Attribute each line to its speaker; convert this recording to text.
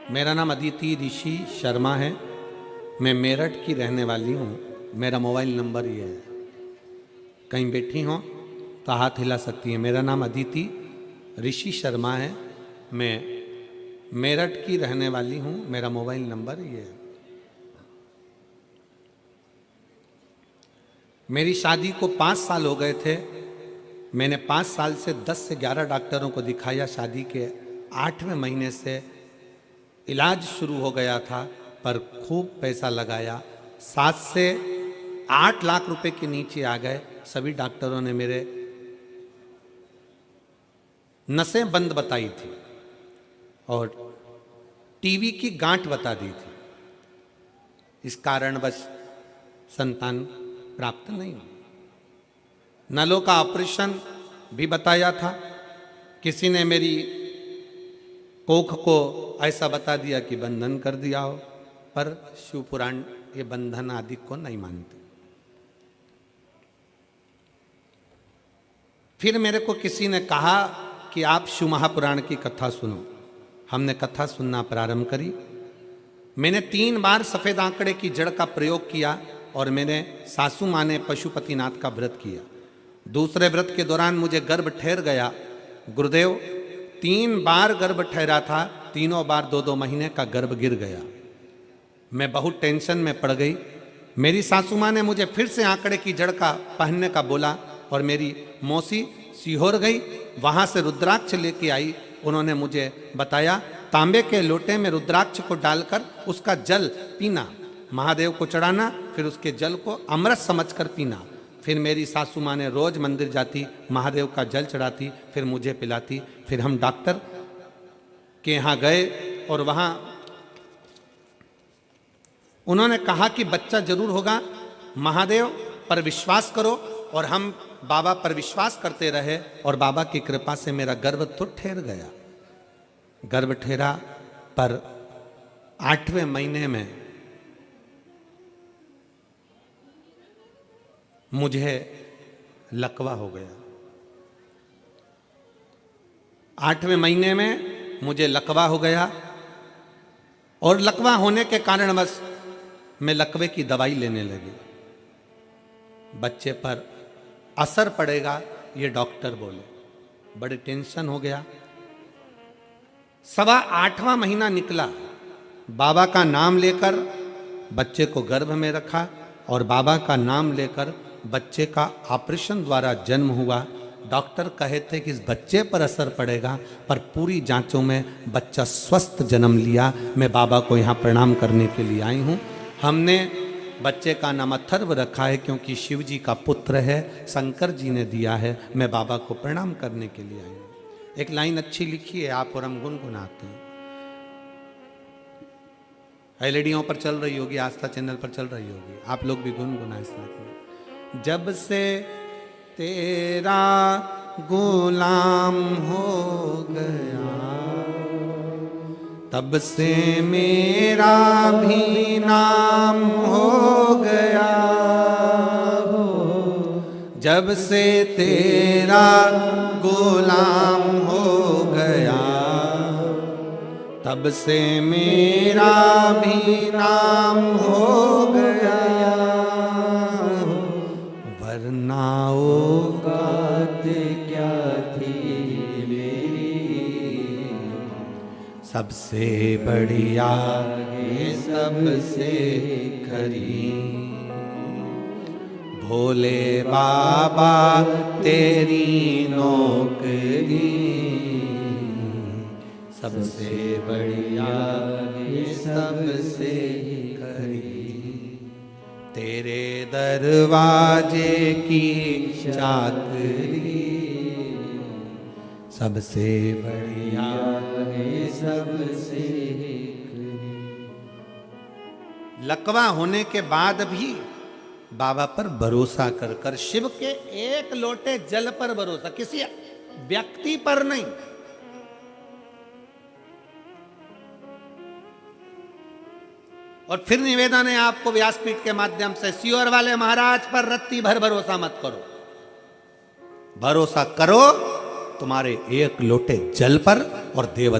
Speaker 1: मेरा नाम अदिति ऋषि शर्मा है। मैं मेरठ की रहने वाली हूँ। मेरा मोबाइल नंबर ये है, कहीं बैठी हो तो हाथ हिला सकती है। मेरा नाम अदिति ऋषि शर्मा है। मैं मेरठ की रहने वाली हूँ। मेरा मोबाइल नंबर ये है। मेरी शादी को 5 साल हो गए थे। मैंने 5 साल से 10 से 11 डॉक्टरों को दिखाया। शादी के 8वें महीने से इलाज शुरू हो गया था, पर खूब पैसा लगाया। 7 से 8 लाख रुपए के नीचे आ गए। सभी डॉक्टरों ने मेरे नसें बंद बताई थी और टीबी की गांठ बता दी थी। इस कारणवश संतान प्राप्त नहीं हुई। नलों का ऑपरेशन भी बताया था। किसी ने मेरी कोख को ऐसा बता दिया कि बंधन कर दिया हो, पर शिव पुराण ये बंधन आदि को नहीं मानते। फिर मेरे को किसी ने कहा कि आप शिव महापुराण की कथा सुनो। हमने कथा सुनना प्रारंभ करी। मैंने 3 बार सफेद आंकड़े की जड़ का प्रयोग किया और मैंने सासू माँ ने पशुपतिनाथ का व्रत किया। दूसरे व्रत के दौरान मुझे गर्भ ठहर गया। गुरुदेव 3 बार गर्भ ठहरा था, तीनों बार 2-2 महीने का गर्भ गिर गया। मैं बहुत टेंशन में पड़ गई। मेरी सासू माँ ने मुझे फिर से आंकड़े की जड़ का पहनने का बोला और मेरी मौसी सीहोर गई, वहाँ से रुद्राक्ष लेके आई। उन्होंने मुझे बताया तांबे के लोटे में रुद्राक्ष को डालकर उसका जल पीना, महादेव को चढ़ाना, फिर उसके जल को अमृत समझकर पीना। फिर मेरी सासू माँ ने रोज मंदिर जाती, महादेव का जल चढ़ाती, फिर मुझे पिलाती। फिर हम डॉक्टर के यहाँ गए और वहाँ उन्होंने कहा कि बच्चा जरूर होगा, महादेव पर विश्वास करो। और हम बाबा पर विश्वास करते रहे और बाबा की कृपा से मेरा गर्भ तो ठहर गया। गर्भ ठहरा, पर 8वें महीने में मुझे लकवा हो गया। 8वें महीने में मुझे लकवा हो गया और लकवा होने के कारणवश मैं लकवे की दवाई लेने लगी। बच्चे पर असर पड़ेगा ये डॉक्टर बोले। बड़ी टेंशन हो गया। 8वां महीना निकला। बाबा का नाम लेकर बच्चे को गर्भ में रखा और बाबा का नाम लेकर बच्चे का ऑपरेशन द्वारा जन्म हुआ। डॉक्टर कहे थे कि इस बच्चे पर असर पड़ेगा, पर पूरी जांचों में बच्चा स्वस्थ जन्म लिया। मैं बाबा को यहाँ प्रणाम करने के लिए आई हूँ। हमने बच्चे का नाम अथर्व रखा है क्योंकि शिव जी का पुत्र है, शंकर जी ने दिया है। मैं बाबा को प्रणाम करने के लिए आई हूँ। एक लाइन अच्छी लिखी है आप और हम गुनगुनाते हैं। एलईडीओं पर चल रही होगी, आस्था चैनल पर चल रही होगी, आप लोग भी गुनगुना इस तरह की। जब से तेरा गुलाम हो गया, तब से मेरा भी नाम हो गया। जब से तेरा गुलाम हो गया, तब से मेरा भी नाम हो गया। वरना औकात क्या थी मेरी, सबसे बढ़िया ये सबसे खरी। भोले बाबा तेरी नौकरी, सबसे बढ़िया ये सबसे खरी। तेरे दरवाजे की चाकरी, सबसे बढ़िया ये सबसे खरी। लकवा होने के बाद भी बाबा पर भरोसा कर कर, शिव के एक लोटे जल पर भरोसा, किसी व्यक्ति पर नहीं। और फिर निवेदन है आपको व्यासपीठ के माध्यम से, सीहोर वाले महाराज पर रत्ती भर भरोसा मत करो। भरोसा करो तुम्हारे एक लोटे जल पर और देव